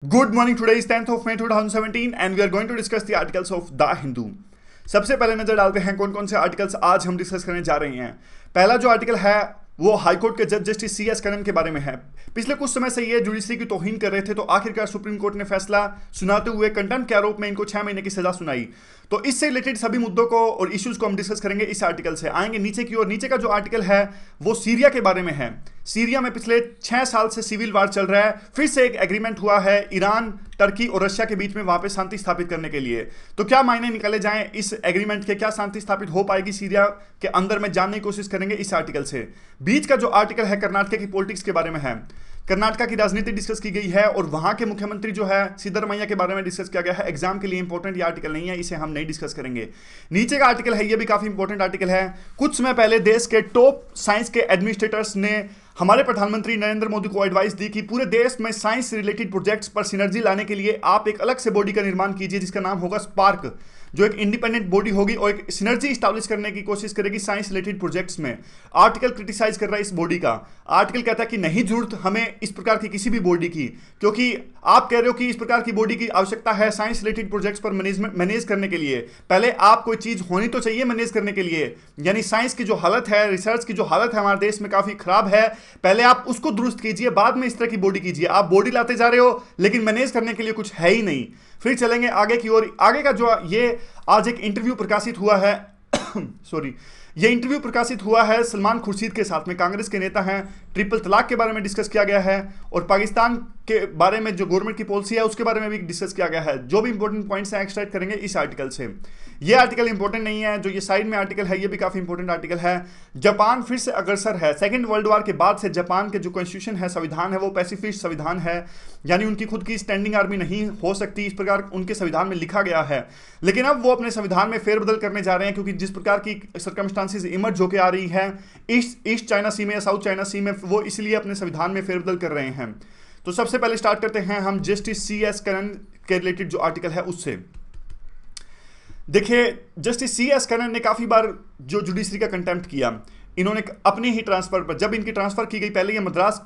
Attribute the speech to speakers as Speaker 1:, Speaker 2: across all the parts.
Speaker 1: Good morning. Today is 10th of May 2017 and we are going to discuss the articles of The Hindu. सबसे पहले नजर डालते हैं कौन कौन से आर्टिकल्स आज हम डिस्कस करने जा रहे हैं। पहला जो आर्टिकल है वो हाईकोर्ट के जज जस्टिस CS करण के बारे में है। पिछले कुछ समय से ये जुडिशरी की तौहीन कर रहे थे, तो आखिरकार सुप्रीम कोर्ट ने फैसला सुनाते हुए कंटेम्प्ट के आरोप में इनको 6 महीने की सजा सुनाई। तो इससे रिलेटेड सभी मुद्दों को और इश्यूज को हम डिस्कस करेंगे इस आर्टिकल से। आएंगे नीचे की ओर। नीचे का जो आर्टिकल है वो सीरिया के बारे में है। सीरिया में पिछले 6 साल से सिविल वार चल रहा है। फिर से एक एग्रीमेंट हुआ है ईरान, टर्की और रशिया के बीच में वहां पे शांति स्थापित करने के लिए। तो क्या मायने निकाले जाएं इस एग्रीमेंट के, क्या शांति स्थापित हो पाएगी सीरिया के अंदर में, जानने की कोशिश करेंगे इस आर्टिकल से। बीच का जो आर्टिकल है कर्नाटक की पॉलिटिक्स के बारे में है। कर्नाटक की राजनीति डिस्कस की गई है और वहां के मुख्यमंत्री जो है सिद्धरमैया के बारे में डिस्कस किया गया है। एग्जाम के लिए इंपॉर्टेंट ये आर्टिकल नहीं है, इसे हम नहीं डिस्कस करेंगे। नीचे का आर्टिकल है, ये भी काफी इंपॉर्टेंट आर्टिकल है। कुछ समय पहले देश के टॉप साइंस के एडमिनिस्ट्रेटर्स ने हमारे प्रधानमंत्री नरेंद्र मोदी को एडवाइस दी कि पूरे देश में साइंस रिलेटेड प्रोजेक्ट्स पर सिनर्जी लाने के लिए आप एक अलग से बॉडी का निर्माण कीजिए जिसका नाम होगा स्पार्क, जो एक इंडिपेंडेंट बॉडी होगी और एक सिनर्जी स्टैब्लिश करने की कोशिश करेगी साइंस रिलेटेड प्रोजेक्ट्स में। आर्टिकल क्रिटिसाइज कर रहा है इस बॉडी का। आर्टिकल कहता है कि नहीं जरूरत हमें इस प्रकार की किसी भी बॉडी की, क्योंकि आप कह रहे हो कि इस प्रकार की बॉडी की आवश्यकता है साइंस रिलेटेड प्रोजेक्ट्स पर मैनेज करने के लिए। पहले आप कोई चीज होनी तो चाहिए मैनेज करने के लिए, यानी साइंस की जो हालत है, रिसर्च की जो हालत है हमारे देश में काफी खराब है, पहले आप उसको दुरुस्त कीजिए, बाद में इस तरह की बॉडी कीजिए। आप बॉडी लाते जा रहे हो लेकिन मैनेज करने के लिए कुछ है ही नहीं। फिर चलेंगे आगे की ओर। आगे का जो ये आज एक इंटरव्यू प्रकाशित हुआ है सॉरी, ये इंटरव्यू प्रकाशित हुआ है सलमान खुर्शीद के साथ में, कांग्रेस के नेता हैं। ट्रिपल तलाक के बारे में डिस्कस किया गया है और पाकिस्तान के बारे में जो गवर्नमेंट की पॉलिसी है उसके बारे में भी डिस्कस किया गया है। जो भी इंपॉर्टेंट पॉइंट्स हैं एक्सट्रैक्ट करेंगे इस आर्टिकल से। ये आर्टिकल इंपॉर्टेंट नहीं है, जो ये साइड में आर्टिकल है ये भी काफी इंपॉर्टेंट आर्टिकल है। जापान फिर से अग्रसर है। सेकेंड वर्ल्ड वॉर के बाद से जापान के जो कॉन्स्टिट्यूशन है, संविधान है, वो पैसिफिस्ट संविधान है, यानी उनकी खुद की स्टैंडिंग आर्मी नहीं हो सकती, इस प्रकार उनके संविधान में लिखा गया है। लेकिन अब वो अपने संविधान में फेरबदल करने जा रहे हैं, क्योंकि जिस प्रकार की सर्कमस्टांसिस इमर्ज होकर आ रही है ईस्ट चाइना सी में या साउथ चाइना सी में, वो इसलिए अपने संविधान में फेरबदल कर रहे हैं। तो सबसे पहले स्टार्ट करते हैं हम जस्टिस CS करण के रिलेटेड जो आर्टिकल है उससे। देखिए, जस्टिस CS करण ने काफी बार जो जुडिशरी का कंटेम्प्ट किया। इन्होंने अपनी ही ट्रांसफर पर, जब इनकी ट्रांसफर की गई, पहले ये मद्रास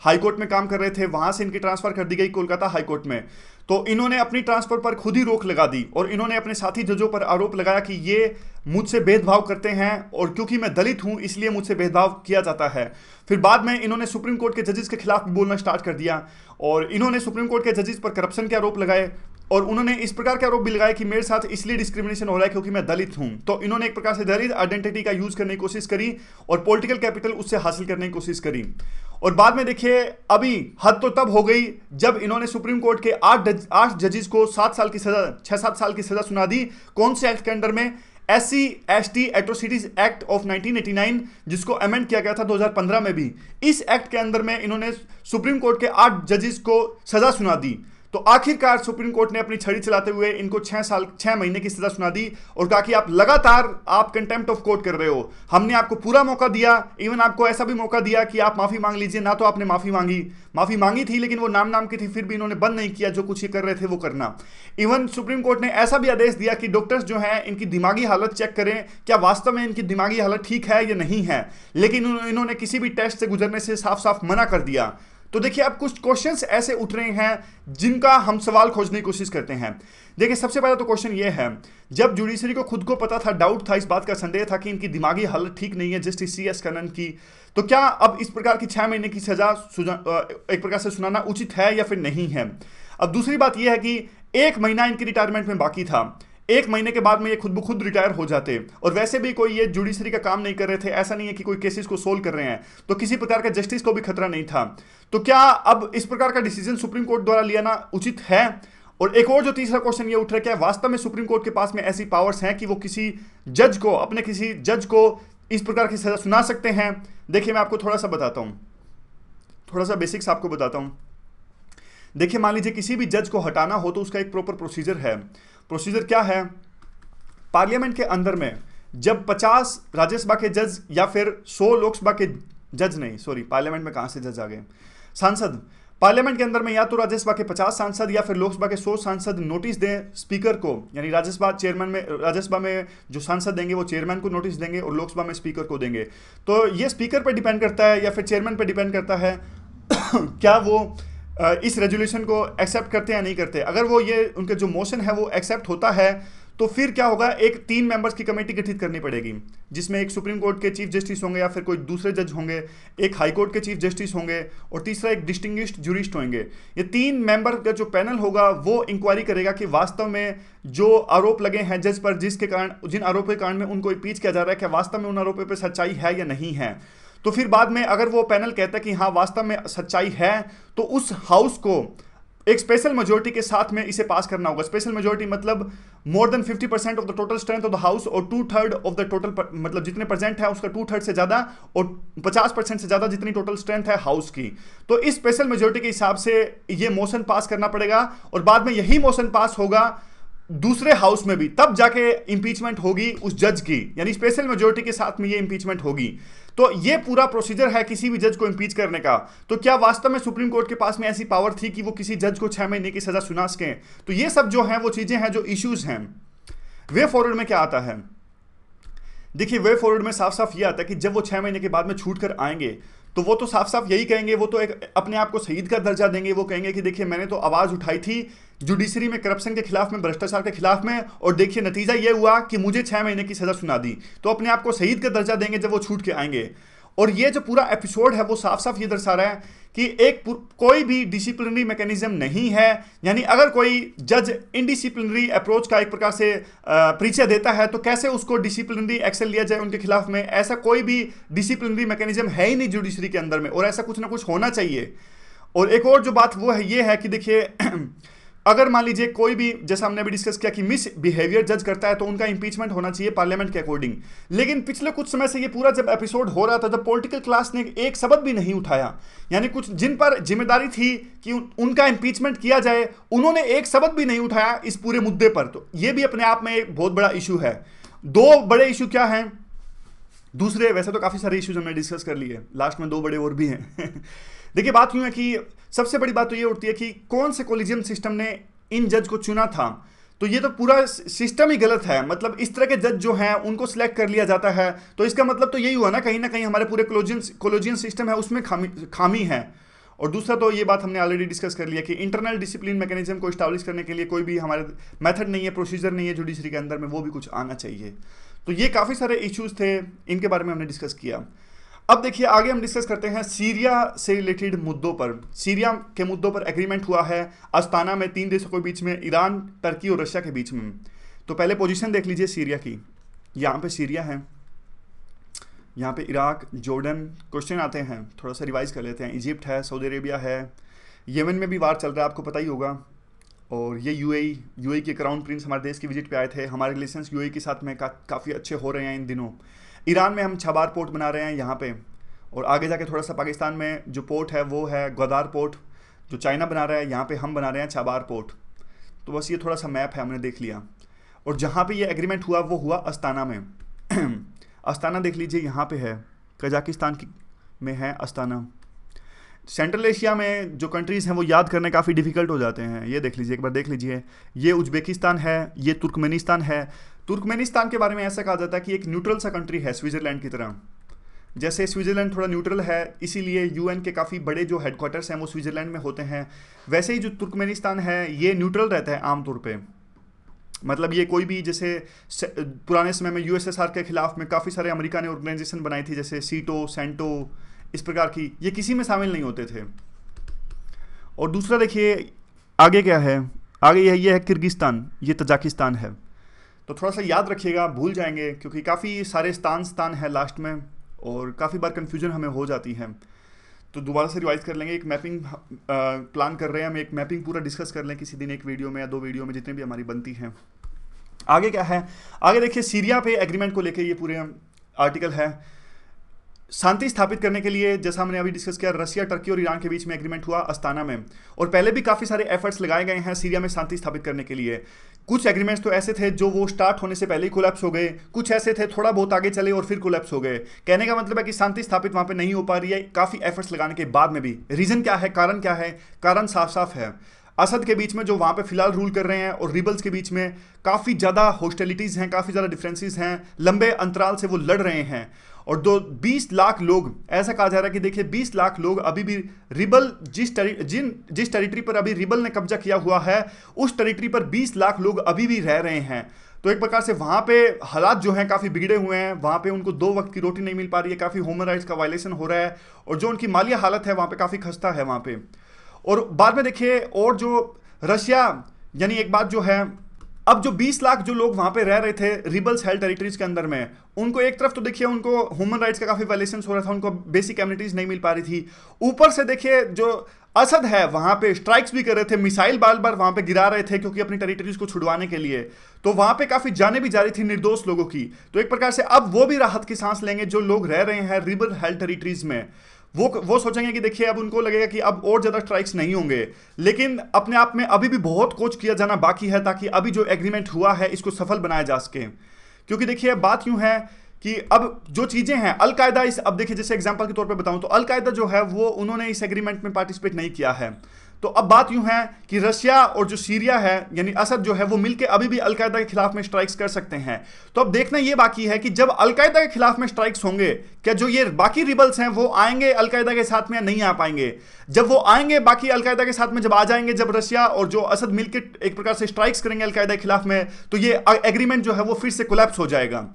Speaker 1: हाईकोर्ट में काम कर रहे थे, वहां से इनकी ट्रांसफर कर दी गई कोलकाता हाईकोर्ट में। तो इन्होंने अपनी ट्रांसफर पर खुद ही रोक लगा दी और इन्होंने अपने साथी जजों पर आरोप लगाया कि ये मुझसे भेदभाव करते हैं और क्योंकि मैं दलित हूं इसलिए मुझसे भेदभाव किया जाता है। फिर बाद में इन्होंने सुप्रीम कोर्ट के जजेस के खिलाफ भी बोलना स्टार्ट कर दिया और इन्होंने सुप्रीम कोर्ट के जजेस पर करप्शन के आरोप लगाए और उन्होंने इस प्रकार के आरोप भी लगाए कि मेरे साथ इसलिए डिस्क्रिमिनेशन हो रहा है क्योंकि मैं दलित हूं। तो इन्होंने एक प्रकार से दलित आइडेंटिटी का यूज करने की कोशिश करी और पॉलिटिकल कैपिटल उससे हासिल करने की कोशिश करी। और बाद में देखिए, अभी हद तो तब हो गई जब इन्होंने सुप्रीम कोर्ट के 8 जजेस को 7 साल की सजा, 6-7 साल की सजा सुना दी। कौन से एक्ट के अंडर में? SC/ST एट्रोसिटीज एक्ट ऑफ 1989, जिसको अमेंड किया गया था 2015 में भी। इस एक्ट के अंदर में इन्होंने सुप्रीम कोर्ट के 8 जजेस को सजा सुना दी। तो आखिरकार सुप्रीम कोर्ट ने अपनी छड़ी चलाते हुए इनको 6 महीने की सजा सुना दी और कहा कि आप लगातार आप कंटेम्प्ट ऑफ कोर्ट कर रहे हो। हमने आपको पूरा मौका दिया, इवन आपको ऐसा भी मौका दिया कि आप माफी मांग लीजिए, ना तो आपने माफी मांगी थी लेकिन वो नाम की थी, फिर भी इन्होंने बंद नहीं किया जो कुछ ये कर रहे थे वो करना। इवन सुप्रीम कोर्ट ने ऐसा भी आदेश दिया कि डॉक्टर्स जो हैं इनकी दिमागी हालत चेक करें, क्या वास्तव में इनकी दिमागी हालत ठीक है या नहीं है, लेकिन इन्होंने किसी भी टेस्ट से गुजरने से साफ साफ मना कर दिया। तो देखिए, अब कुछ क्वेश्चंस ऐसे उठ रहे हैं जिनका हम सवाल खोजने की कोशिश करते हैं। देखिए, सबसे पहला तो क्वेश्चन ये है, जब जुडिशरी को खुद को पता था, डाउट था, इस बात का संदेह था कि इनकी दिमागी हालत ठीक नहीं है जस्टिस CS करण की, तो क्या अब इस प्रकार की 6 महीने की सजा एक प्रकार से सुनाना उचित है या फिर नहीं है? अब दूसरी बात यह है कि 1 महीना इनकी रिटायरमेंट में बाकी था। 1 महीने के बाद में ये खुद ब खुद रिटायर हो जाते और वैसे भी कोई ये जुडिशरी का काम नहीं कर रहे थे, ऐसा नहीं है कि कोई केसेस को सोल्व कर रहे हैं, तो किसी प्रकार का जस्टिस को भी खतरा नहीं था। तो क्या अब इस प्रकार का डिसीजन सुप्रीम कोर्ट द्वारा लेना उचित है? और एक और जो तीसरा क्वेश्चन ये उठ रहा है, क्या वास्तव में सुप्रीम कोर्ट के पास में ऐसी पावर्स हैं कि वो किसी जज को इस प्रकार की सजा सुना सकते हैं? देखिए, मैं आपको थोड़ा सा बताता हूं, थोड़ा सा बेसिक्स आपको बताता हूं। देखिए, मान लीजिए किसी भी जज को हटाना हो तो उसका एक प्रॉपर प्रोसीजर है। प्रोसीजर क्या है? पार्लियामेंट के अंदर में जब 50 राज्यसभा के जज या फिर 100 लोकसभा के जज, नहीं सॉरी, पार्लियामेंट में कहां से जज आ गए, सांसद, पार्लियामेंट के अंदर में या तो राज्यसभा के 50 सांसद या फिर लोकसभा के 100 सांसद नोटिस दें स्पीकर को, यानी राज्यसभा में जो सांसद देंगे वो चेयरमैन को नोटिस देंगे और लोकसभा में स्पीकर को देंगे। तो ये स्पीकर पर डिपेंड करता है या फिर चेयरमैन पर डिपेंड करता है क्या वो इस रेजोल्यूशन को एक्सेप्ट करते हैं या नहीं करते। अगर वो ये उनका जो मोशन है वो एक्सेप्ट होता है तो फिर क्या होगा, एक 3 मेंबर्स की कमेटी गठित करनी पड़ेगी, जिसमें एक सुप्रीम कोर्ट के चीफ जस्टिस होंगे या फिर कोई दूसरे जज होंगे, एक हाई कोर्ट के चीफ जस्टिस होंगे और तीसरा एक डिस्टिंग्विश्ड ज्यूरिस्ट होंगे। ये 3 मेंबर का जो पैनल होगा वो इंक्वायरी करेगा कि वास्तव में जो आरोप लगे हैं जज पर, जिसके कारण, जिन आरोपों के कारण में उनको इम्पीच किया जा रहा है, क्या वास्तव में उन आरोपों पर सच्चाई है या नहीं है। तो फिर बाद में अगर वो पैनल कहता है कि हाँ वास्तव में सच्चाई है, तो उस हाउस को एक स्पेशल मेजोरिटी के साथ में इसे पास करना होगा। स्पेशल मेजोरिटी मतलब more than 50% of the total strength of the house और 2/3 ऑफ द टोटल, मतलब जितने प्रेजेंट है उसका 2/3 से ज्यादा और 50% से ज्यादा जितनी टोटल स्ट्रेंथ है हाउस की। तो इस स्पेशल मेजोरिटी के हिसाब से ये मोशन पास करना पड़ेगा और बाद में यही मोशन पास होगा दूसरे हाउस में भी, तब जाके इंपीचमेंट होगी उस जज की, यानी स्पेशल मेजोरिटी के साथ में ये इंपीचमेंट होगी। तो ये पूरा प्रोसीजर है किसी भी जज को इंपीच करने का। तो क्या वास्तव में सुप्रीम कोर्ट के पास में ऐसी पावर थी कि वो किसी जज को 6 महीने की सजा सुना सकें? तो ये सब जो है वो चीजें हैं जो इश्यूज हैं। वे फॉरवर्ड में क्या आता है, देखिए वे फॉरवर्ड में साफ साफ ये आता है कि जब वो 6 महीने के बाद में छूट कर आएंगे तो वो तो साफ साफ यही कहेंगे, वो तो एक अपने आप को शहीद का दर्जा देंगे। वो कहेंगे कि देखिए मैंने तो आवाज उठाई थी जुडिशरी में करप्शन के खिलाफ में, भ्रष्टाचार के खिलाफ में, और देखिए नतीजा ये हुआ कि मुझे 6 महीने की सजा सुना दी। तो अपने आप को शहीद का दर्जा देंगे जब वो छूट के आएंगे। और ये जो पूरा एपिसोड है वो साफ साफ ये दर्शा रहा है कि एक कोई भी डिसिप्लिनरी मैकेनिज्म नहीं है, यानी अगर कोई जज इनडिसिप्लिनरी अप्रोच का एक प्रकार से परिचय देता है तो कैसे उसको डिसिप्लिनरी एक्शन लिया जाए उनके खिलाफ में। ऐसा कोई भी डिसिप्लिनरी मैकेनिज्म है ही नहीं जुडिशरी के अंदर में, और ऐसा कुछ ना कुछ होना चाहिए। और एक और जो बात वो है ये है कि देखिए अगर मान लीजिए कोई भी, जैसा हमने अभी डिस्कस किया कि मिस बिहेवियर जज करता है तो उनका इंपीचमेंट होना चाहिए पार्लियामेंट के अकॉर्डिंग। लेकिन पिछले कुछ समय से ये पूरा जब एपिसोड हो रहा था, जब पॉलिटिकल क्लास ने एक शब्द भी नहीं उठाया, यानी कुछ जिन पर जिम्मेदारी थी कि उनका इंपीचमेंट किया जाए, उन्होंने एक शब्द भी नहीं उठाया इस पूरे मुद्दे पर। तो ये भी अपने आप में एक बहुत बड़ा इशू है। 2 बड़े इशू क्या हैं, दूसरे वैसे तो काफी सारे इश्यूज हमने डिस्कस कर लिए, लास्ट में 2 बड़े और भी हैं देखिए बात यूं है कि सबसे बड़ी बात तो ये उठती है कि कौन से कोलिजियम सिस्टम ने इन जज को चुना था। तो ये तो पूरा सिस्टम ही गलत है, मतलब इस तरह के जज जो हैं उनको सिलेक्ट कर लिया जाता है, तो इसका मतलब तो यही हुआ ना कहीं हमारे पूरे कोलिजियन सिस्टम है उसमें खामी है। और दूसरा तो ये बात हमने ऑलरेडी डिस्कस कर लिया कि इंटरनल डिसिप्लिन मैकेनिज्म को इस्टेब्लिश करने के लिए कोई भी हमारे मेथड नहीं है, प्रोसीजर नहीं है जुडिशरी के अंदर में, वो भी कुछ आना चाहिए। तो ये काफ़ी सारे इश्यूज थे, इनके बारे में हमने डिस्कस किया। अब देखिए आगे हम डिस्कस करते हैं सीरिया से रिलेटेड मुद्दों पर। सीरिया के मुद्दों पर एग्रीमेंट हुआ है अस्ताना में 3 देशों के बीच में, ईरान, टर्की और रशिया के बीच में। तो पहले पोजीशन देख लीजिए सीरिया की। यहाँ पे सीरिया है, यहाँ पे इराक, जॉर्डन, क्वेश्चन आते हैं थोड़ा सा रिवाइज कर लेते हैं। इजिप्ट है, सऊदी अरेबिया है, येमन में भी वार चल रहा है आपको पता ही होगा। और ये यूएई के क्राउन प्रिंस हमारे देश की विजिट पे आए थे। हमारे रिलेशंस यूएई के साथ में काफ़ी अच्छे हो रहे हैं इन दिनों। ईरान में हम छबार पोर्ट बना रहे हैं यहाँ पे, और आगे जाके थोड़ा सा पाकिस्तान में जो पोर्ट है वो है ग्वादार पोर्ट, जो चाइना बना रहा है, यहाँ पे हम बना रहे हैं छबार पोर्ट। तो बस ये थोड़ा सा मैप है, हमने देख लिया। और जहाँ पे ये एग्रीमेंट हुआ वो हुआ अस्ताना में अस्ताना देख लीजिए, यहाँ पे है कजाकिस्तान में है अस्ताना। सेंट्रल एशिया में जो कंट्रीज़ हैं वो याद करने काफ़ी डिफिकल्ट हो जाते हैं। ये देख लीजिए, एक बार देख लीजिए, ये उज्बेकिस्तान है, ये तुर्कमेनिस्तान है। तुर्कमेनिस्तान के बारे में ऐसा कहा जाता है कि एक न्यूट्रल सा कंट्री है स्विट्ज़रलैंड की तरह। जैसे स्विट्ज़रलैंड थोड़ा न्यूट्रल है, इसीलिए यूएन के काफ़ी बड़े जो हेडक्वार्टर्स हैं वो स्विट्ज़रलैंड में होते हैं, वैसे ही जो तुर्कमेनिस्तान है ये न्यूट्रल रहता है आमतौर पे। मतलब ये कोई भी, जैसे पुराने समय में यूएसएसआर के खिलाफ में काफ़ी सारे अमेरिका ने ऑर्गेनाइजेशन बनाई थी, जैसे सीटो, सेंटो, इस प्रकार की, ये किसी में शामिल नहीं होते थे। और दूसरा देखिए आगे क्या है, आगे ये है किर्गिस्तान, ये तजाकिस्तान है। तो थोड़ा सा याद रखिएगा, भूल जाएंगे क्योंकि काफ़ी सारे स्थान है लास्ट में और काफ़ी बार कन्फ्यूजन हमें हो जाती है। तो दोबारा से रिवाइज कर लेंगे। एक मैपिंग प्लान कर रहे हैं हम, एक मैपिंग पूरा डिस्कस कर लें किसी दिन, एक वीडियो में या 2 वीडियो में, जितने भी हमारी बनती हैं। आगे क्या है, आगे देखिए सीरिया पे एग्रीमेंट को लेके ये पूरे आर्टिकल है। शांति स्थापित करने के लिए, जैसा हमने अभी डिस्कस किया, रशिया, टर्की और ईरान के बीच में एग्रीमेंट हुआ अस्ताना में। और पहले भी काफ़ी सारे एफर्ट्स लगाए गए हैं सीरिया में शांति स्थापित करने के लिए। कुछ एग्रीमेंट्स तो ऐसे थे जो वो स्टार्ट होने से पहले ही कोलैप्स हो गए, कुछ ऐसे थे थोड़ा बहुत आगे चले और फिर कोलैप्स हो गए। कहने का मतलब है कि शांति स्थापित वहाँ पे नहीं हो पा रही है काफ़ी एफर्ट्स लगाने के बाद में भी। रीज़न क्या है, कारण क्या है? कारण साफ साफ है। असद के बीच में जो वहां पे फिलहाल रूल कर रहे हैं और रिबल्स के बीच में काफी ज्यादा हॉस्टिलिटीज हैं, काफी ज्यादा डिफरेंसेस हैं, लंबे अंतराल से वो लड़ रहे हैं। और 20 लाख लोग, ऐसा कहा जा रहा है कि देखिए 20 लाख लोग अभी भी रिबल जिस टेरिटरी पर अभी रिबल ने कब्जा किया हुआ है, उस टेरिटरी पर 20 लाख लोग अभी भी रह रहे हैं। तो एक प्रकार से वहां पे हालात जो हैं काफी बिगड़े हुए हैं, वहां पे उनको 2 वक्त की रोटी नहीं मिल पा रही है, काफी ह्यूमन राइट्स का वायलेशन हो रहा है, और जो उनकी मालिया हालत है वहां पे काफी खस्ता है वहां पे। और बाद में देखिए, और जो रशिया, यानी एक बात जो है, अब जो 20 लाख जो लोग वहां पे रह रहे थे रिबल्स हेल्ड टेरिटरीज के अंदर में, उनको एक तरफ तो देखिए उनको ह्यूमन राइट्स का काफी वायलेशन हो रहा था, उनको बेसिक एमिनिटीज नहीं मिल पा रही थी, ऊपर से देखिए जो असद है वहां पे स्ट्राइक्स भी कर रहे थे, मिसाइल बार बार वहां पे गिरा रहे थे क्योंकि अपनी टेरिटरीज को छुड़वाने के लिए। तो वहां पे काफी जाने भी जा रही थी निर्दोष लोगों की। तो एक प्रकार से अब वो भी राहत की सांस लेंगे जो लोग रह रहे हैं रिबल हेल्ड टेरिटरीज में। वो सोचेंगे कि देखिए अब उनको लगेगा कि अब और ज्यादा स्ट्राइक्स नहीं होंगे, लेकिन अपने आप में अभी भी बहुत कुछ किया जाना बाकी है ताकि अभी जो एग्रीमेंट हुआ है इसको सफल बनाया जा सके। क्योंकि देखिए बात यूं है कि अब जो चीजें हैं, अल कायदा इस, अब देखिए जैसे एग्जांपल के तौर पे बताऊं तो अल कायदा जो है वो उन्होंने इस एग्रीमेंट में पार्टिसिपेट नहीं किया है। तो अब बात यूं है कि रशिया और जो सीरिया है यानी असद जो है वो मिलकर अभी भी अल कायदा के खिलाफ में स्ट्राइक्स कर सकते हैं। तो अब देखना ये बाकी है कि जब अल कायदा के खिलाफ में स्ट्राइक्स होंगे, क्या जो ये बाकी रिबल्स हैं वो आएंगे अल कायदा के साथ में या नहीं आ पाएंगे। जब वो आएंगे बाकी अल कायदा के साथ में, जब आ जाएंगे, जब रशिया और जो असद मिलकर एक प्रकार से स्ट्राइक्स करेंगे अल कायदा के खिलाफ में, तो ये एग्रीमेंट जो है वो फिर से कोलैप्स हो जाएगा।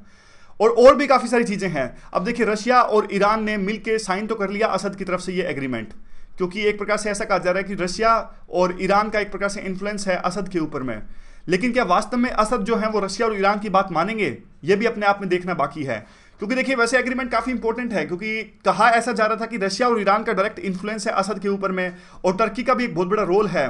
Speaker 1: और भी काफी सारी चीजें हैं। अब देखिए रशिया और ईरान ने मिलकर साइन तो कर लिया असद की तरफ से ये एग्रीमेंट, क्योंकि एक प्रकार से ऐसा कहा जा रहा है कि रशिया और ईरान का एक प्रकार से इन्फ्लुएंस है असद के ऊपर में। लेकिन क्या वास्तव में असद जो है वो रशिया और ईरान की बात मानेंगे, ये भी अपने आप में देखना बाकी है। क्योंकि देखिए वैसे एग्रीमेंट काफी इंपॉर्टेंट है, क्योंकि कहा ऐसा जा रहा था कि रशिया और ईरान का डायरेक्ट इन्फ्लुएंस है असद के ऊपर में, और टर्की का भी एक बहुत बड़ा रोल है,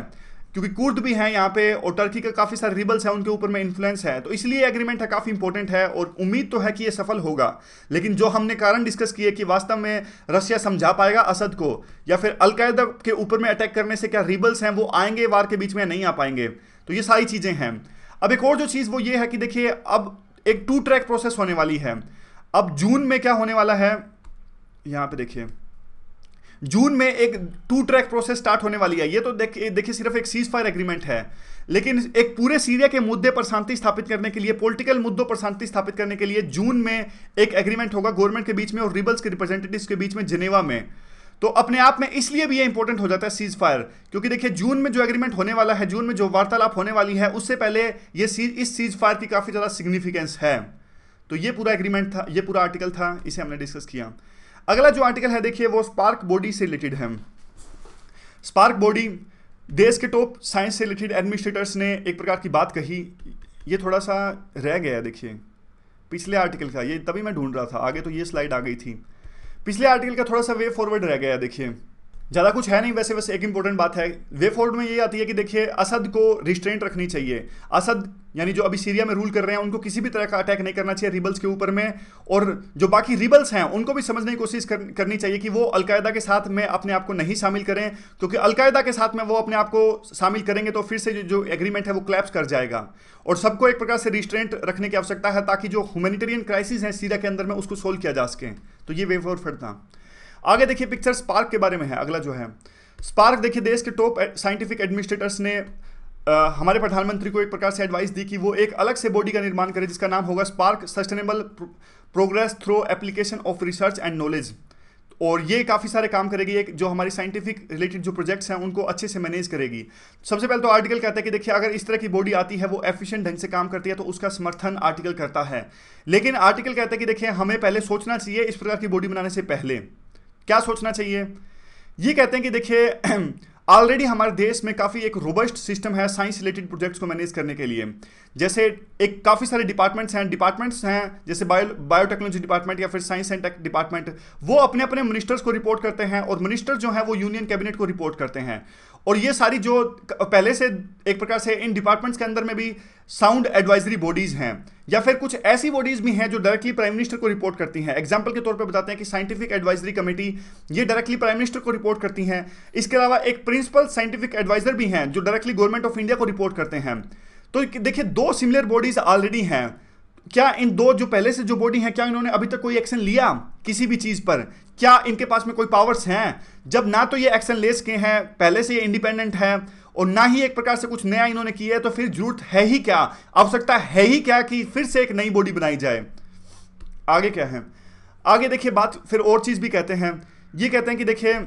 Speaker 1: क्योंकि कुर्द भी हैं यहाँ पे और टर्की का काफी सारे रिबल्स हैं, उनके ऊपर में इन्फ्लुएंस है। तो इसलिए एग्रीमेंट है काफी इंपॉर्टेंट है और उम्मीद तो है कि ये सफल होगा। लेकिन जो हमने कारण डिस्कस किए कि वास्तव में रशिया समझा पाएगा असद को, या फिर अल कायदा के ऊपर में अटैक करने से क्या रिबल्स हैं वो आएंगे वार के बीच में, नहीं आ पाएंगे। तो ये सारी चीजें हैं। अब एक और जो चीज वो ये है कि देखिए अब एक 2 ट्रैक प्रोसेस होने वाली है। अब जून में क्या होने वाला है, यहां पे देखिए जून में एक 2 ट्रैक प्रोसेस स्टार्ट होने वाली है। ये तो देखिए सिर्फ एक सीज फायर एग्रीमेंट है, लेकिन एक पूरे सीरिया के मुद्दे पर शांति स्थापित करने के लिए, पॉलिटिकल मुद्दों पर शांति स्थापित करने के लिए जून में एक एग्रीमेंट होगा गवर्नमेंट के बीच में और रिबल्स के रिप्रेजेंटेटिव्स के बीच में जिनेवा में। तो अपने आप में इसलिए भी ये इंपॉर्टेंट हो जाता है सीज फायर, क्योंकि देखिए जून में जो एग्रीमेंट होने वाला है, जून में जो वार्तालाप होने वाली है, उससे पहले इस सीज फायर की काफी ज्यादा सिग्निफिकेंस है। तो ये पूरा एग्रीमेंट था, ये पूरा आर्टिकल था, इसे हमने डिस्कस किया। अगला जो आर्टिकल है देखिए वो स्पार्क बॉडी से रिलेटेड है। स्पार्क बॉडी, देश के टॉप साइंस से रिलेटेड एडमिनिस्ट्रेटर्स ने एक प्रकार की बात कही। ये थोड़ा सा रह गया है देखिए पिछले आर्टिकल का, ये तभी मैं ढूंढ रहा था, आगे तो ये स्लाइड आ गई थी। पिछले आर्टिकल का थोड़ा सा वे फॉरवर्ड रह गया है। देखिए ज़्यादा कुछ है नहीं, वैसे एक इंपॉर्टेंट बात है वे फॉरवर्ड में ये आती है कि देखिए असद को रिस्ट्रेंट रखनी चाहिए। असद यानी जो अभी सीरिया में रूल कर रहे हैं उनको किसी भी तरह का अटैक नहीं करना चाहिए रिबल्स के ऊपर में, और जो बाकी रिबल्स हैं उनको भी समझने की कोशिश करनी चाहिए कि वो अलकायदा के साथ में अपने आप को नहीं शामिल करें, क्योंकि अलकायदा के साथ में वो अपने आप को शामिल करेंगे तो फिर से जो एग्रीमेंट है वो क्लैप्स कर जाएगा। और सबको एक प्रकार से रिस्ट्रेंट रखने की आवश्यकता है ताकि जो ह्यूमैनिटेरियन क्राइसिस है सीरिया के अंदर में उसको सोल्व किया जा सके। तो ये वे फॉरवर्ड था। आगे देखिए पिक्चर स्पार्क के बारे में है। अगला जो है स्पार्क, देखिए देश के टॉप साइंटिफिक एडमिनिस्ट्रेटर्स ने हमारे प्रधानमंत्री को एक प्रकार से एडवाइस दी कि वो एक अलग से बॉडी का निर्माण करें जिसका नाम होगा spark sustainable progress through application of research and knowledge. और ये काफ़ी सारे काम करेगी, एक जो हमारी साइंटिफिक रिलेटेड जो प्रोजेक्ट्स हैं उनको अच्छे से मैनेज करेगी। सबसे पहले तो आर्टिकल कहता है कि देखिए अगर इस तरह की बॉडी आती है वो एफिशिएंट ढंग से काम करती है तो उसका समर्थन आर्टिकल करता है। लेकिन आर्टिकल कहता है कि देखिए हमें पहले सोचना चाहिए इस प्रकार की बॉडी बनाने से पहले। क्या सोचना चाहिए? ये कहते हैं कि देखिए ऑलरेडी हमारे देश में काफ़ी एक रोबस्ट सिस्टम है साइंस रिलेटेड प्रोजेक्ट्स को मैनेज करने के लिए। जैसे एक काफ़ी सारे डिपार्टमेंट्स हैं जैसे बायोटेक्नोलॉजी डिपार्टमेंट या फिर साइंस एंड टेक डिपार्टमेंट, वो अपने अपने मिनिस्टर्स को रिपोर्ट करते हैं और मिनिस्टर जो हैं वो यूनियन कैबिनेट को रिपोर्ट करते हैं। और ये सारी जो पहले से एक प्रकार से इन डिपार्टमेंट्स के अंदर में भी साउंड एडवाइजरी बॉडीज़ हैं, या फिर कुछ ऐसी बॉडीज़ भी हैं जो डायरेक्टली प्राइम मिनिस्टर को रिपोर्ट करती हैं। एग्जाम्पल के तौर पे बताते हैं कि साइंटिफिक एडवाइजरी कमेटी, ये डायरेक्टली प्राइम मिनिस्टर को रिपोर्ट करती हैं। इसके अलावा एक प्रिंसिपल साइंटिफिक एडवाइजर भी हैं जो डायरेक्टली गवर्नमेंट ऑफ इंडिया को रिपोर्ट करते हैं। तो देखिए 2 सिमिलर बॉडीज़ ऑलरेडी हैं। क्या इन 2 जो पहले से जो बॉडी हैं, क्या इन्होंने अभी तक कोई एक्शन लिया किसी भी चीज़ पर? क्या इनके पास में कोई पावर्स हैं? जब ना तो ये एक्शन ले सके हैं, पहले से ये इंडिपेंडेंट है और ना ही एक प्रकार से कुछ नया इन्होंने किया है, तो फिर जरूरत है ही क्या, आवश्यकता है ही क्या कि फिर से एक नई बॉडी बनाई जाए। आगे क्या है, आगे देखिए बात फिर और चीज भी कहते हैं, ये कहते हैं कि देखिए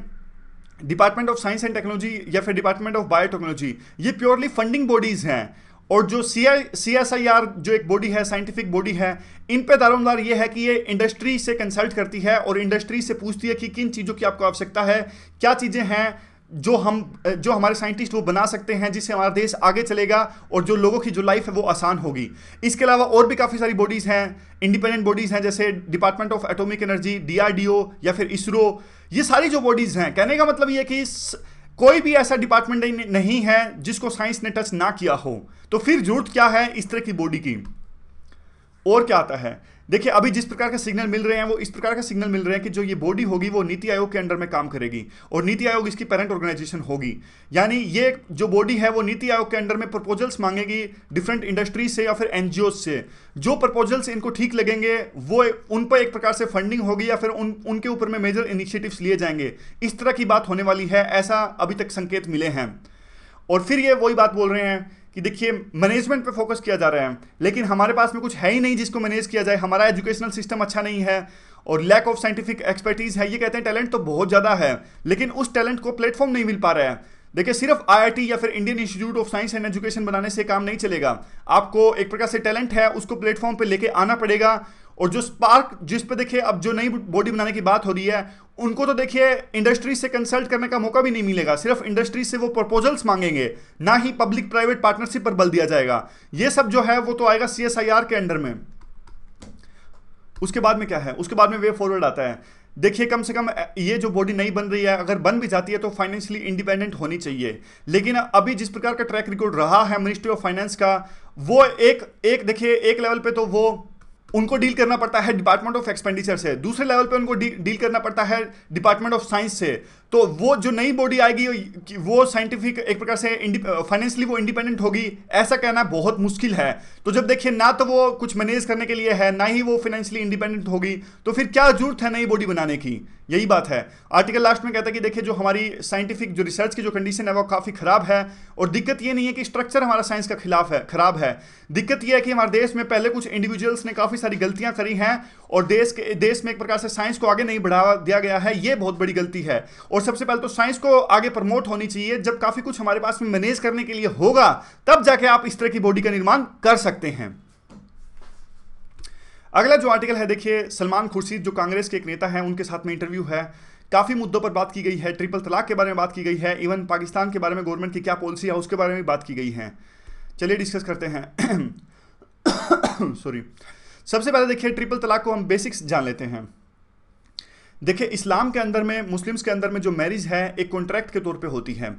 Speaker 1: department of science and technology या फिर डिपार्टमेंट ऑफ बायोटेक्नोलॉजी ये प्योरली फंडिंग बॉडीज हैं, और जो CSIR जो एक बॉडी है, साइंटिफिक बॉडी है, इन पे दारोमदार ये है कि ये इंडस्ट्री से कंसल्ट करती है और इंडस्ट्री से पूछती है कि किन चीज़ों की आपको आवश्यकता है, क्या चीज़ें हैं जो हमारे साइंटिस्ट वो बना सकते हैं जिससे हमारा देश आगे चलेगा और जो लोगों की जो लाइफ है वो आसान होगी। इसके अलावा और भी काफ़ी सारी बॉडीज़ हैं, इंडिपेंडेंट बॉडीज़ हैं, जैसे department of atomic energy, DRDO या फिर इसरो। ये सारी जो बॉडीज़ हैं, कहने का मतलब ये कि कोई भी ऐसा डिपार्टमेंट नहीं है जिसको साइंस ने टच ना किया हो, तो फिर जरूरत क्या है इस तरह की बॉडी की। और क्या आता है, देखिए अभी जिस प्रकार का सिग्नल मिल रहे हैं वो इस प्रकार का सिग्नल मिल रहे हैं कि जो ये बॉडी होगी वो नीति आयोग के अंडर में काम करेगी, और नीति आयोग इसकी पेरेंट ऑर्गेनाइजेशन होगी। यानी ये जो बॉडी है वो नीति आयोग के अंडर में प्रपोजल्स मांगेगी डिफरेंट इंडस्ट्रीज से या फिर NGOs से। जो प्रपोजल्स इनको ठीक लगेंगे वो उन पर एक प्रकार से फंडिंग होगी या फिर उनके ऊपर में मेजर इनिशिएटिव्स लिए जाएंगे। इस तरह की बात होने वाली है, ऐसा अभी तक संकेत मिले हैं। और फिर ये वही बात बोल रहे हैं कि देखिए मैनेजमेंट पे फोकस किया जा रहा है, लेकिन हमारे पास में कुछ है ही नहीं जिसको मैनेज किया जाए। हमारा एजुकेशनल सिस्टम अच्छा नहीं है और लैक ऑफ साइंटिफिक एक्सपर्टीज है। ये कहते हैं टैलेंट तो बहुत ज़्यादा है, लेकिन उस टैलेंट को प्लेटफॉर्म नहीं मिल पा रहा है। देखिए सिर्फ IIT या फिर Indian institute of science and education बनाने से काम नहीं चलेगा। आपको एक प्रकार से टैलेंट है उसको प्लेटफॉर्म पे लेके आना पड़ेगा। और जो स्पार्क जिस पे देखिए अब जो नई बॉडी बनाने की बात हो रही है, उनको तो देखिए इंडस्ट्री से कंसल्ट करने का मौका भी नहीं मिलेगा। सिर्फ इंडस्ट्री से वो प्रपोजल्स मांगेंगे, ना ही पब्लिक प्राइवेट पार्टनरशिप पर बल दिया जाएगा। ये सब जो है वो तो आएगा CSIR के अंडर में। उसके बाद में क्या है, उसके बाद में वे फॉरवर्ड आता है। देखिए कम से कम ये जो बॉडी नहीं बन रही है, अगर बन भी जाती है तो फाइनेंशियली इंडिपेंडेंट होनी चाहिए। लेकिन अभी जिस प्रकार का ट्रैक रिकॉर्ड रहा है मिनिस्ट्री ऑफ फाइनेंस का, वो एक देखिए एक लेवल पे तो वो उनको डील करना पड़ता है डिपार्टमेंट ऑफ एक्सपेंडिचर से, दूसरे लेवल पे उनको डील करना पड़ता है डिपार्टमेंट ऑफ साइंस से। तो वो जो नई बॉडी आएगी वो साइंटिफिक एक प्रकार से फाइनेंशियली वो इंडिपेंडेंट होगी, ऐसा कहना बहुत मुश्किल है। तो जब देखिए ना तो वो कुछ मैनेज करने के लिए है, ना ही वो फाइनेंशियली इंडिपेंडेंट होगी, तो फिर क्या जरूरत है नई बॉडी बनाने की। यही बात है। आर्टिकल लास्ट में कहता है कि देखिए जो हमारी साइंटिफिक जो रिसर्च की जो कंडीशन है वो काफ़ी ख़राब है। और दिक्कत ये नहीं है कि स्ट्रक्चर हमारा साइंस का ख़राब है। दिक्कत ये है कि हमारे देश में पहले कुछ इंडिविजुअल्स ने काफ़ी सारी गलतियां करी हैं और देश में एक प्रकार से साइंस को आगे नहीं बढ़ावा दिया गया है। ये बहुत बड़ी गलती है। और सबसे पहले तो साइंस को आगे प्रमोट होनी चाहिए। जब काफ़ी कुछ हमारे पास में मैनेज करने के लिए होगा तब जाके आप इस तरह की बॉडी का निर्माण कर सकते हैं। अगला जो आर्टिकल है देखिए, सलमान खुर्शीद जो कांग्रेस के एक नेता हैं उनके साथ में इंटरव्यू है। काफ़ी मुद्दों पर बात की गई है, ट्रिपल तलाक के बारे में बात की गई है, इवन पाकिस्तान के बारे में गवर्नमेंट की क्या पॉलिसी है उसके बारे में बात की गई है। चलिए डिस्कस करते हैं। सॉरी, सबसे पहले देखिए ट्रिपल तलाक को हम बेसिक्स जान लेते हैं। देखिए इस्लाम के अंदर में, मुस्लिम्स के अंदर में जो मैरिज है एक कॉन्ट्रैक्ट के तौर पे होती है,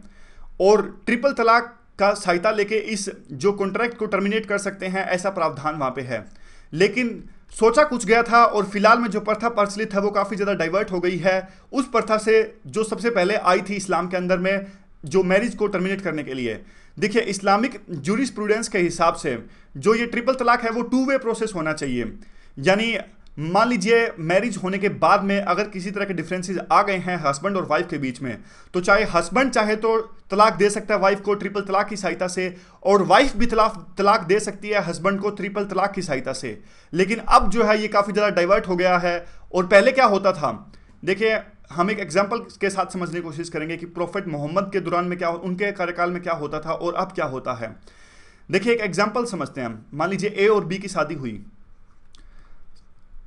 Speaker 1: और ट्रिपल तलाक का सहायता लेके इस जो कॉन्ट्रैक्ट को टर्मिनेट कर सकते हैं, ऐसा प्रावधान वहाँ पे है। लेकिन सोचा कुछ गया था और फिलहाल में जो प्रथा प्रचलित है वो काफ़ी ज़्यादा डाइवर्ट हो गई है उस प्रथा से जो सबसे पहले आई थी इस्लाम के अंदर में, जो मैरिज को टर्मिनेट करने के लिए। देखिए इस्लामिक जूरिस्प्रूडेंस के हिसाब से जो ये ट्रिपल तलाक है वो 2 वे प्रोसेस होना चाहिए। यानी मान लीजिए मैरिज होने के बाद में अगर किसी तरह के डिफरेंसेस आ गए हैं हस्बैंड और वाइफ के बीच में, तो चाहे हस्बैंड चाहे तो तलाक दे सकता है वाइफ को ट्रिपल तलाक की सहायता से, और वाइफ भी तलाक दे सकती है हस्बैंड को ट्रिपल तलाक की सहायता से। लेकिन अब जो है ये काफ़ी ज़्यादा डाइवर्ट हो गया है। और पहले क्या होता था, देखिए हम एक एग्जाम्पल के साथ समझने की कोशिश करेंगे कि प्रोफेट मोहम्मद के दौरान में क्या, उनके कार्यकाल में क्या होता था और अब क्या होता है। देखिए एक एग्जाम्पल समझते हैं। मान लीजिए A और B की शादी हुई।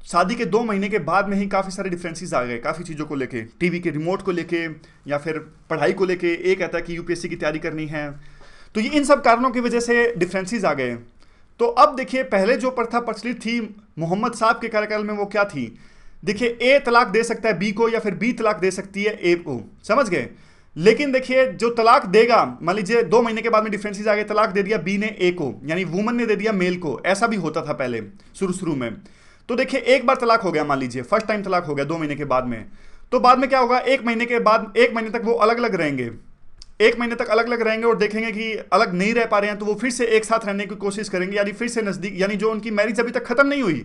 Speaker 1: शादी के 2 महीने के बाद में ही काफ़ी सारे डिफरेंसेस आ गए, काफ़ी चीज़ों को लेके, टीवी के रिमोट को लेके या फिर पढ़ाई को लेके। एक कहता है कि UPSC की तैयारी करनी है, तो ये इन सब कारणों की वजह से डिफरेंसेस आ गए। तो अब देखिए पहले जो प्रथा प्रचलित थी मोहम्मद साहब के कार्यकाल में वो क्या थी। देखिए A तलाक दे सकता है B को या फिर B तलाक दे सकती है A को, समझ गए। लेकिन देखिए जो तलाक देगा, मान लीजिए 2 महीने के बाद में डिफरेंसेस आ गए, तलाक दे दिया B ने A को, यानी वुमन ने दे दिया मेल को। ऐसा भी होता था पहले शुरू में। तो देखिए एक बार तलाक हो गया, मान लीजिए फर्स्ट टाइम तलाक हो गया 2 महीने के बाद में, तो बाद में क्या होगा, 1 महीने के बाद 1 महीने तक वो अलग अलग रहेंगे। 1 महीने तक अलग अलग रहेंगे और देखेंगे कि अलग नहीं रह पा रहे हैं, तो वो फिर से एक साथ रहने की कोशिश करेंगे, यानी फिर से नज़दीक, यानी जो उनकी मैरिज अभी तक खत्म नहीं हुई।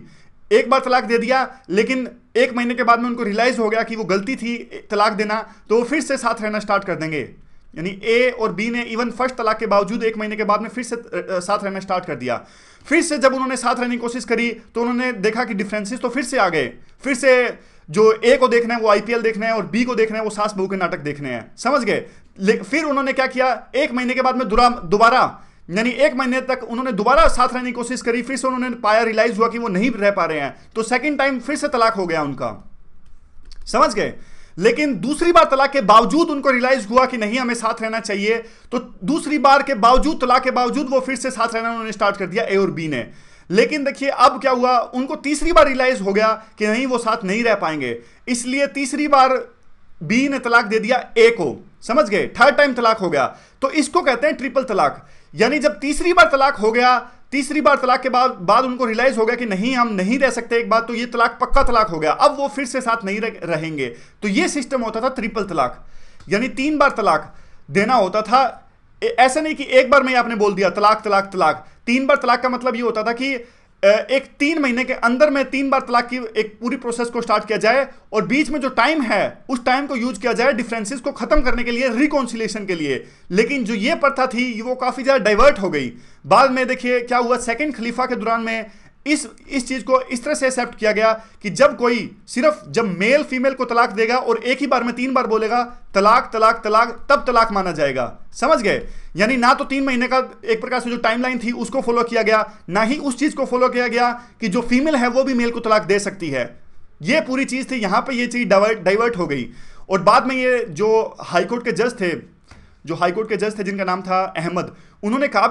Speaker 1: एक बार तलाक दे दिया, लेकिन 1 महीने के बाद में उनको रियलाइज हो गया कि वो गलती थी तलाक देना, तो वो फिर से साथ रहना स्टार्ट कर देंगे। यानी ए और बी ने इवन फर्स्ट तलाक के बावजूद 1 महीने के बाद में फिर से साथ रहना स्टार्ट कर दिया। फिर से जब उन्होंने साथ रहने की कोशिश करी तो उन्होंने देखा कि डिफरेंसेस तो फिर से आ गए। फिर से जो ए को देखना है वो आईपीएल देखना है और बी को देखना है वो सास बहू के नाटक देखने हैं, समझ गए। फिर उन्होंने क्या किया, 1 महीने के बाद में दोबारा यानी 1 महीने तक उन्होंने दोबारा साथ रहने की कोशिश करी। फिर से उन्होंने पाया, रियलाइज हुआ कि वो नहीं रह पा रहे हैं, तो सेकंड टाइम फिर से तलाक हो गया उनका, समझ गए। लेकिन दूसरी बार तलाक के बावजूद उनको रियलाइज हुआ कि नहीं हमें साथ रहना चाहिए, तो दूसरी बार के बावजूद, तलाक के बावजूद वो फिर से साथ रहना उन्होंने स्टार्ट कर दिया, ए और बी ने। लेकिन देखिए अब क्या हुआ, उनको तीसरी बार रियलाइज हो गया कि नहीं वो साथ नहीं रह पाएंगे, इसलिए तीसरी बार बी ने तलाक दे दिया ए को, समझ गए। थर्ड टाइम तलाक हो गया, तो इसको कहते हैं ट्रिपल तलाक। यानी जब तीसरी बार तलाक हो गया, तीसरी बार तलाक के बाद उनको रियलाइज हो गया कि नहीं हम नहीं रह सकते एक बात, तो ये तलाक पक्का तलाक हो गया, अब वो फिर से साथ नहीं रहेंगे। तो ये सिस्टम होता था ट्रिपल तलाक, यानी 3 बार तलाक देना होता था। ऐसा नहीं कि एक बार में आपने बोल दिया तलाक तलाक तलाक। 3 बार तलाक का मतलब ये होता था कि एक 3 महीने के अंदर में 3 बार तलाक की एक पूरी प्रोसेस को स्टार्ट किया जाए, और बीच में जो टाइम है उस टाइम को यूज किया जाए डिफरेंसेस को खत्म करने के लिए, रिकॉन्सिलिएशन के लिए। लेकिन जो ये प्रथा थी वो काफी ज्यादा डाइवर्ट हो गई। बाद में देखिए क्या हुआ, सेकंड खलीफा के दौरान में इस चीज को इस तरह से एक्सेप्ट किया गया कि जब मेल फीमेल को तलाक देगा और एक ही बार में 3 बार बोलेगा तलाक तलाक तलाक, तब तलाक माना जाएगा, समझ गए। यानी ना तो 3 महीने का एक प्रकार से जो टाइमलाइन थी उसको फॉलो किया गया, ना ही उस चीज को फॉलो किया गया कि जो फीमेल है वो भी मेल को तलाक दे सकती है। ये पूरी चीज थी, यहां पे ये चीज डाइवर्ट हो गई। और बाद में ये जो हाईकोर्ट के जज थे जिनका नाम था अहमद, उन्होंने कहा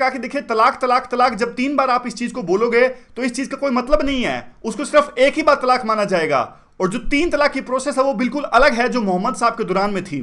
Speaker 1: कि देखिए तलाक तलाक तलाक, जब 3 बार आप इस चीज को बोलोगे तो इस चीज का कोई मतलब नहीं है, उसको सिर्फ एक ही बार तलाक माना जाएगा। और जो 3 तलाक की प्रोसेस है वो बिल्कुल अलग है जो मोहम्मद साहब के दौरान में थी।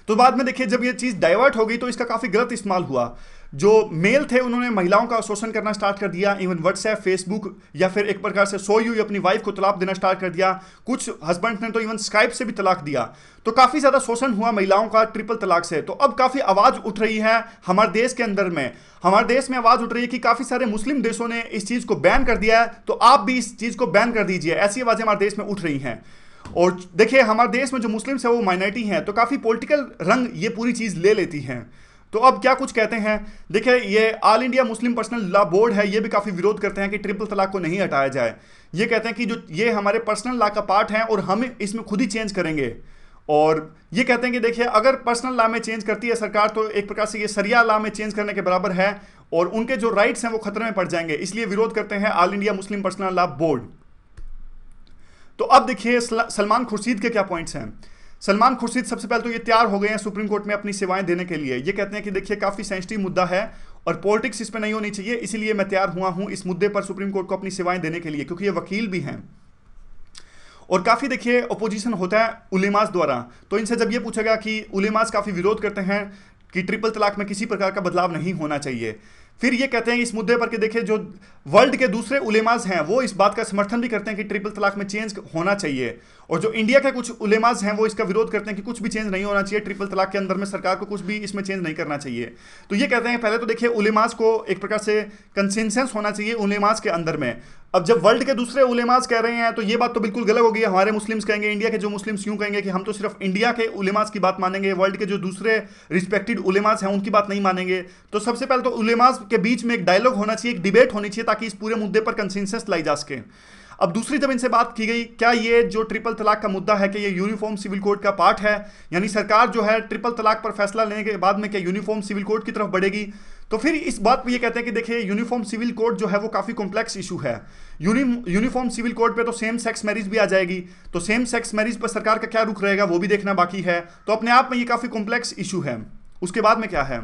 Speaker 1: तो बाद में देखिए जब ये चीज डाइवर्ट हो गई तो इसका काफी गलत इस्तेमाल हुआ। जो मेल थे उन्होंने महिलाओं का शोषण करना स्टार्ट कर दिया, इवन व्हाट्सएप, फेसबुक या फिर एक प्रकार से सो यू अपनी वाइफ को तलाक देना स्टार्ट कर दिया। कुछ हस्बैंड ने तो इवन स्काइप से भी तलाक दिया। तो काफी ज्यादा शोषण हुआ महिलाओं का ट्रिपल तलाक से। तो अब काफी आवाज उठ रही है हमारे देश के अंदर में, हमारे देश में आवाज उठ रही है कि काफी सारे मुस्लिम देशों ने इस चीज को बैन कर दिया है, तो आप भी इस चीज को बैन कर दीजिए। ऐसी आवाजें हमारे देश में उठ रही हैं। और देखिए हमारे देश में जो मुस्लिम्स है वो माइनॉरिटी हैं, तो काफी पॉलिटिकल रंग ये पूरी चीज ले लेती हैं। तो अब क्या कुछ कहते हैं, देखिए ये all India Muslim personal law board है, ये भी काफी विरोध करते हैं कि ट्रिपल तलाक को नहीं हटाया जाए। ये कहते हैं कि जो ये हमारे पर्सनल लॉ का पार्ट है और हम इसमें खुद ही चेंज करेंगे। और ये कहते हैं कि देखिए अगर पर्सनल लॉ में चेंज करती है सरकार तो एक प्रकार से ये सरिया लॉ में चेंज करने के बराबर है और उनके जो राइट्स हैं वो खतरे में पड़ जाएंगे, इसलिए विरोध करते हैं all India Muslim personal law board. तो अब देखिए सलमान खुर्शीद के क्या पॉइंट्स हैं। सलमान खुर्शीद सबसे पहले तो ये तैयार हो गए हैं सुप्रीम कोर्ट में अपनी सेवाएं देने के लिए। ये कहते हैं कि देखिए काफी सेंसिटिव मुद्दा है और पॉलिटिक्स इस पर नहीं होनी चाहिए, इसीलिए मैं तैयार हुआ हूं इस मुद्दे पर सुप्रीम कोर्ट को अपनी सेवाएं देने के लिए, क्योंकि ये वकील भी हैं। और काफी देखिए अपोजिशन होता है उलेमास द्वारा, तो इनसे जब ये पूछा गया कि उलेमास काफी विरोध करते हैं कि ट्रिपल तलाक में किसी प्रकार का बदलाव नहीं होना चाहिए। फिर ये कहते हैं इस मुद्दे पर कि देखिए जो वर्ल्ड के दूसरे उलेमास हैं वो इस बात का समर्थन भी करते हैं कि ट्रिपल तलाक में चेंज होना चाहिए, और जो इंडिया के कुछ उलेमास हैं वो इसका विरोध करते हैं कि कुछ भी चेंज नहीं होना चाहिए, ट्रिपल तलाक के अंदर में सरकार को कुछ भी इसमें चेंज नहीं करना चाहिए। तो ये कहते हैं पहले तो देखिए उलेमास को एक प्रकार से कंसेंसस होना चाहिए उलेमास के अंदर में। अब जब वर्ल्ड के दूसरे उलेमास कह रहे हैं तो ये बात तो बिल्कुल गलत होगी। हमारे मुस्लिम्स कहेंगे, इंडिया के जो मुस्लिम्स यूं कहेंगे कि हम तो सिर्फ इंडिया के उलेमास की बात मानेंगे, वर्ल्ड के जो दूसरे रिस्पेक्टेड उलेमास हैं उनकी बात नहीं मानेंगे। तो सबसे पहले तो उलेमास के बीच में एक डायलॉग होना चाहिए, एक डिबेट होनी चाहिए, ताकि इस पूरे मुद्दे पर कंसेंसस लाई जा सके। अब दूसरी जब इनसे बात की गई क्या ये जो ट्रिपल तलाक का मुद्दा है कि ये यूनिफॉर्म सिविल कोड का पार्ट है, यानी सरकार जो है ट्रिपल तलाक पर फैसला लेने के बाद में क्या यूनिफॉर्म सिविल कोड की तरफ बढ़ेगी। तो फिर इस बात पे ये कहते हैं कि देखिए यूनिफॉर्म सिविल कोड जो है वो काफी कॉम्प्लेक्स इशू है। यूनिफॉर्म सिविल कोड पे तो सेम सेक्स मैरिज भी आ जाएगी, तो सेम सेक्स मैरिज पर सरकार का क्या रुख रहेगा वो भी देखना बाकी है। तो अपने आप में ये काफी कॉम्प्लेक्स इशू है। उसके बाद में क्या है,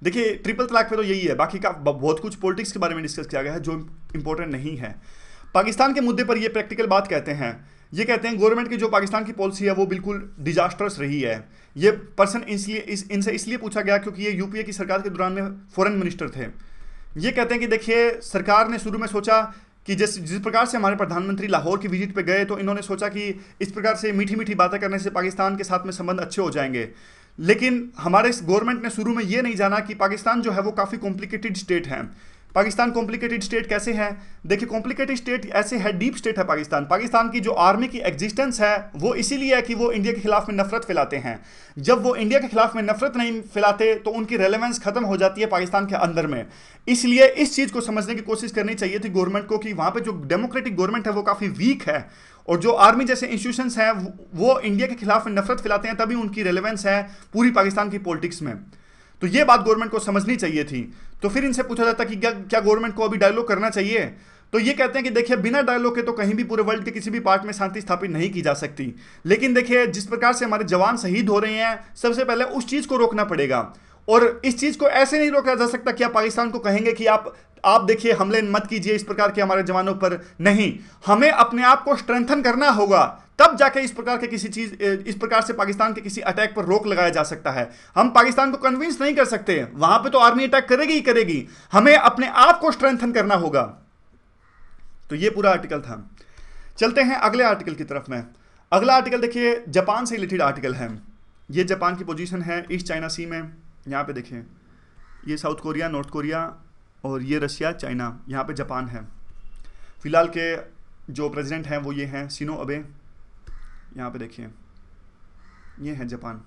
Speaker 1: देखिए ट्रिपल तलाक पे तो यही है, बाकी का बहुत कुछ पॉलिटिक्स के बारे में डिस्कस किया गया है जो इंपॉर्टेंट नहीं है। पाकिस्तान के मुद्दे पर ये प्रैक्टिकल बात कहते हैं, ये कहते हैं गवर्नमेंट की जो पाकिस्तान की पॉलिसी है वो बिल्कुल डिजास्टर्स रही है। ये पर्सन इनसे इसलिए पूछा गया क्योंकि ये यूपीए की सरकार के दौरान में फॉरेन मिनिस्टर थे। ये कहते हैं कि देखिए सरकार ने शुरू में सोचा कि जिस प्रकार से हमारे प्रधानमंत्री लाहौर की विजिट पे गए तो इन्होंने सोचा कि इस प्रकार से मीठी मीठी बातें करने से पाकिस्तान के साथ में संबंध अच्छे हो जाएंगे। लेकिन हमारे गवर्नमेंट ने शुरू में ये नहीं जाना कि पाकिस्तान जो है वो काफ़ी कॉम्प्लिकेटेड स्टेट है। पाकिस्तान कॉम्प्लिकेटेड स्टेट कैसे है? देखिए कॉम्प्लिकेटेड स्टेट ऐसे है, डीप स्टेट है पाकिस्तान। पाकिस्तान की जो आर्मी की एग्जिस्टेंस है वो इसीलिए है कि वो इंडिया के खिलाफ में नफरत फैलाते हैं। जब वो इंडिया के खिलाफ में नफरत नहीं फैलाते तो उनकी रेलेवेंस खत्म हो जाती है पाकिस्तान के अंदर में। इसलिए इस चीज को समझने की कोशिश करनी चाहिए थी गवर्नमेंट को कि वहां पे जो डेमोक्रेटिक गवर्नमेंट है वो काफी वीक है, और जो आर्मी जैसे इंस्टीट्यूशंस हैं वो इंडिया के खिलाफ में नफरत फैलाते हैं, तभी उनकी रेलेवेंस है पूरी पाकिस्तान की पॉलिटिक्स में। तो ये बात गवर्नमेंट को समझनी चाहिए थी। तो फिर इनसे पूछा जाता कि क्या गवर्नमेंट को अभी डायलॉग करना चाहिए? तो ये कहते हैं कि देखिए बिना डायलॉग के तो कहीं भी पूरे वर्ल्ड के किसी भी पार्ट में शांति स्थापित नहीं की जा सकती। लेकिन देखिए जिस प्रकार से हमारे जवान शहीद हो रहे हैं, सबसे पहले उस चीज को रोकना पड़ेगा। और इस चीज को ऐसे नहीं रोका जा सकता कि आप पाकिस्तान को कहेंगे कि आप देखिए हमले मत कीजिए इस प्रकार के हमारे जवानों पर। नहीं, हमें अपने आप को स्ट्रेंथन करना होगा, तब जाके इस प्रकार से पाकिस्तान के किसी अटैक पर रोक लगाया जा सकता है। हम पाकिस्तान को कन्विंस नहीं कर सकते, वहां पे तो आर्मी अटैक करेगी ही करेगी, हमें अपने आप को स्ट्रेंथन करना होगा। तो ये पूरा आर्टिकल था। चलते हैं अगले आर्टिकल की तरफ में। अगला आर्टिकल देखिए जापान से रिलेटेड आर्टिकल है। ये जापान की पोजीशन है ईस्ट चाइना सी में। यहाँ पे देखिए ये साउथ कोरिया, नॉर्थ कोरिया, और ये रशिया, चाइना, यहाँ पे जापान है। फिलहाल के जो प्रेसिडेंट हैं वो ये हैं शिंजो अबे। यहाँ पे देखिए ये है जापान।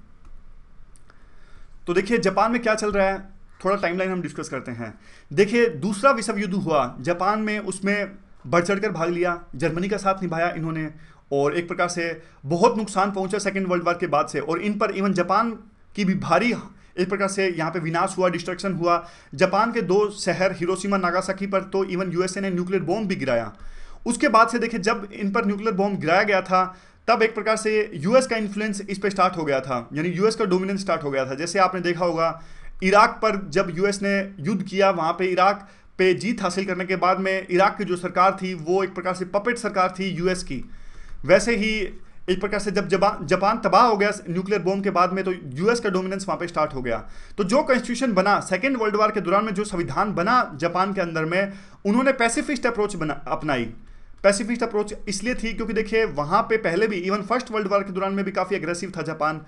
Speaker 1: तो देखिए जापान में क्या चल रहा है, थोड़ा टाइमलाइन हम डिस्कस करते हैं। देखिए दूसरा विश्व युद्ध हुआ जापान में, उसमें बढ़ चढ़कर भाग लिया, जर्मनी का साथ निभाया इन्होंने, और एक प्रकार से बहुत नुकसान पहुंचा सेकेंड वर्ल्ड वॉर के बाद से। और इन पर इवन जापान की भी भारी एक प्रकार से यहाँ पे विनाश हुआ, डिस्ट्रक्शन हुआ। जापान के 2 शहर हिरोशिमा नागासाकी पर तो इवन यूएसए ने न्यूक्लियर बॉम्ब भी गिराया। उसके बाद से देखिए जब इन पर न्यूक्लियर बॉम्ब गिराया गया था, तब एक प्रकार से यूएस का इन्फ्लुएंस इस पे स्टार्ट हो गया था, यानी यूएस का डोमिनेंस स्टार्ट हो गया था। जैसे आपने देखा होगा इराक पर जब यूएस ने युद्ध किया, वहाँ पे इराक पे जीत हासिल करने के बाद में इराक की जो सरकार थी वो एक प्रकार से पपेट सरकार थी यूएस की। वैसे ही एक प्रकार से जब जापान तबाह हो गया न्यूक्लियर बॉम्ब के बाद में, तो यूएस का डोमिनेंस वहाँ पे स्टार्ट हो गया। तो जो कॉन्स्टिट्यूशन बना सेकेंड वर्ल्ड वॉर के दौरान में, जो संविधान बना जापान के अंदर में, उन्होंने पैसिफिस्ट अप्रोच अपनाई। पैसिफिस्ट अप्रोच इसलिए थी क्योंकि देखिए वहाँ पे पहले भी इवन फर्स्ट वर्ल्ड वॉर के दौरान में भी काफ़ी एग्रेसिव था जापान।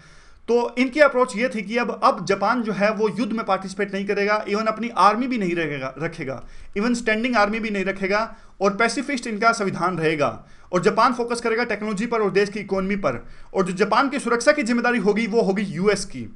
Speaker 1: तो इनकी अप्रोच ये थी कि अब जापान जो है वो युद्ध में पार्टिसिपेट नहीं करेगा, इवन अपनी आर्मी भी नहीं रखेगा, इवन स्टैंडिंग आर्मी भी नहीं रखेगा, और पैसिफिस्ट इनका संविधान रहेगा। और जापान फोकस करेगा टेक्नोलॉजी पर और देश की इकोनॉमी पर, और जो जापान की सुरक्षा की जिम्मेदारी होगी वो होगी यूएस की।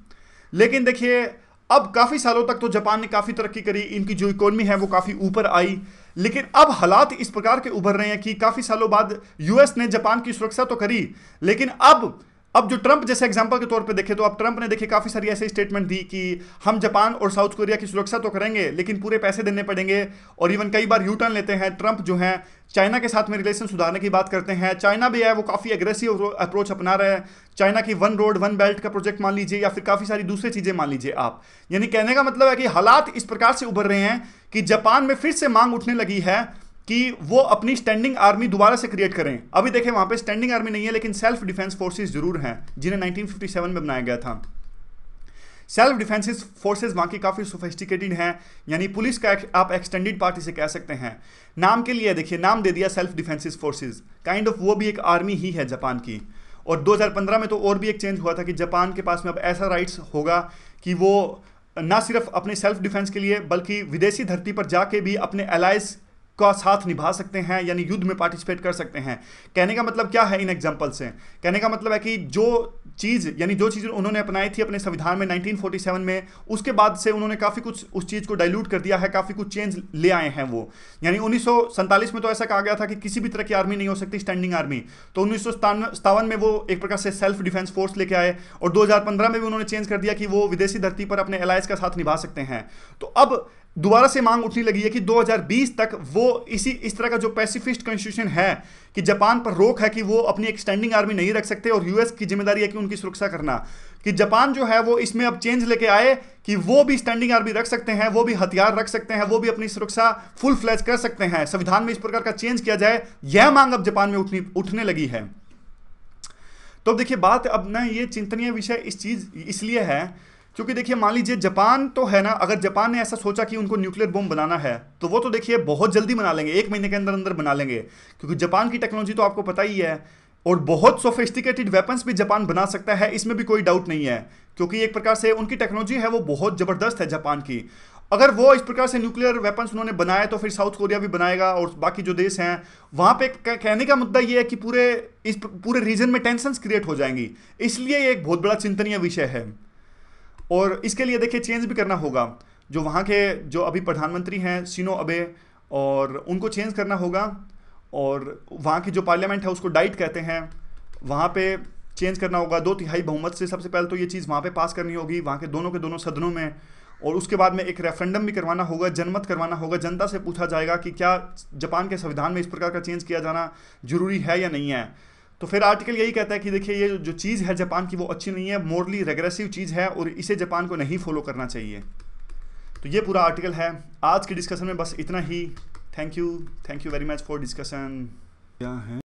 Speaker 1: लेकिन देखिए अब काफ़ी सालों तक तो जापान ने काफ़ी तरक्की करी, इनकी जो इकोनॉमी है वो काफ़ी ऊपर आई, लेकिन अब हालात इस प्रकार के उभर रहे हैं कि काफ़ी सालों बाद यूएस ने जापान की सुरक्षा तो करी, लेकिन अब जो ट्रंप जैसे एग्जांपल के तौर पे देखे, तो अब ट्रंप ने देखिए काफ़ी सारी ऐसे स्टेटमेंट दी कि हम जापान और साउथ कोरिया की सुरक्षा तो करेंगे लेकिन पूरे पैसे देने पड़ेंगे। और इवन कई बार यू टर्न लेते हैं ट्रंप जो है, चाइना के साथ में रिलेशन सुधारने की बात करते हैं। चाइना भी है वो काफ़ी एग्रेसिव अप्रोच अपना रहा है। चाइना की 1 रोड 1 बेल्ट का प्रोजेक्ट मान लीजिए, या फिर काफ़ी सारी दूसरी चीज़ें मान लीजिए आप। यानी कहने का मतलब है कि हालात इस प्रकार से उभर रहे हैं कि जापान में फिर से मांग उठने लगी है कि वो अपनी स्टैंडिंग आर्मी दोबारा से क्रिएट करें। अभी देखें वहां पे स्टैंडिंग आर्मी नहीं है, लेकिन सेल्फ डिफेंस फोर्सेस जरूर हैं, जिन्हें 1957 में बनाया गया था। सेल्फ डिफेंस फोर्सेस वहां की काफ़ी सोफिस्टिकेटेड हैं, यानी पुलिस का आप एक्सटेंडेड पार्ट इसे कह सकते हैं। नाम के लिए देखिए नाम दे दिया self defence forces, kind of वो भी एक आर्मी ही है जापान की। और 2015 में तो और भी एक चेंज हुआ था कि जापान के पास में अब ऐसा राइट्स होगा कि वो ना सिर्फ अपने सेल्फ डिफेंस के लिए बल्कि विदेशी धरती पर जाके भी अपने एलाइज का साथ निभा सकते हैं, यानी युद्ध में पार्टिसिपेट कर सकते हैं। कहने का मतलब क्या है इन एग्जांपल से? कहने का मतलब है कि जो चीज़ उन्होंने अपनाई थी अपने संविधान में 1947 में, उसके बाद से उन्होंने काफ़ी कुछ उस चीज़ को डाइल्यूट कर दिया है, काफ़ी कुछ चेंज ले आए हैं वो। यानी 1947 में तो ऐसा कहा गया था कि किसी भी तरह की आर्मी नहीं हो सकती स्टैंडिंग आर्मी, तो 1957 में वो एक प्रकार से सेल्फ डिफेंस फोर्स लेके आए, और 2015 में भी उन्होंने चेंज कर दिया कि वो विदेशी धरती पर अपने एलायंस का साथ निभा सकते हैं। तो अब दोबारा से मांग उठने लगी है कि 2020 तक वो इस तरह का जो पैसिफिस्ट कॉन्स्टिट्यूशन है कि जापान पर रोक है कि वो अपनी एक स्टैंडिंग आर्मी नहीं रख सकते, और यूएस की जिम्मेदारी है कि उनकी सुरक्षा करना, कि जापान जो है वो इसमें अब चेंज लेके आए कि वो भी स्टैंडिंग आर्मी रख सकते हैं, वो भी हथियार रख सकते हैं, वो भी अपनी सुरक्षा फुल फ्लैज कर सकते हैं। संविधान में इस प्रकार का चेंज किया जाए, यह मांग अब जापान में उठने लगी है। तो देखिए बात अब ना ये चिंतनीय विषय इस चीज इसलिए है क्योंकि देखिए मान लीजिए जापान तो है ना, अगर जापान ने ऐसा सोचा कि उनको न्यूक्लियर बम बनाना है तो वो तो देखिए बहुत जल्दी बना लेंगे, 1 महीने के अंदर अंदर बना लेंगे, क्योंकि जापान की टेक्नोलॉजी तो आपको पता ही है, और बहुत सोफिस्टिकेटेड वेपन्स भी जापान बना सकता है, इसमें भी कोई डाउट नहीं है, क्योंकि एक प्रकार से उनकी टेक्नोलॉजी है वो बहुत ज़बरदस्त है जापान की। अगर वो इस प्रकार से न्यूक्लियर वेपन्स उन्होंने बनाए तो फिर साउथ कोरिया भी बनाएगा और बाकी जो देश हैं वहां पे कहने का मुद्दा ये है कि पूरे रीजन में टेंशंस क्रिएट हो जाएंगी। इसलिए ये एक बहुत बड़ा चिंतनीय विषय है और इसके लिए देखिए चेंज भी करना होगा। जो वहाँ के जो अभी प्रधानमंत्री हैं शिंजो अबे, और उनको चेंज करना होगा, और वहाँ की जो पार्लियामेंट है उसको डाइट कहते हैं, वहाँ पे चेंज करना होगा 2/3 बहुमत से। सबसे पहले तो ये चीज़ वहाँ पे पास करनी होगी वहाँ के दोनों सदनों में, और उसके बाद में एक रेफरेंडम भी करवाना होगा, जनमत करवाना होगा, जनता से पूछा जाएगा कि क्या जापान के संविधान में इस प्रकार का चेंज किया जाना जरूरी है या नहीं है। तो फिर आर्टिकल यही कहता है कि देखिए ये जो चीज़ है जापान की वो अच्छी नहीं है, मोरली रेग्रेसिव चीज़ है और इसे जापान को नहीं फॉलो करना चाहिए। तो ये पूरा आर्टिकल है। आज के डिस्कशन में बस इतना ही। Thank you very much for discussion. क्या है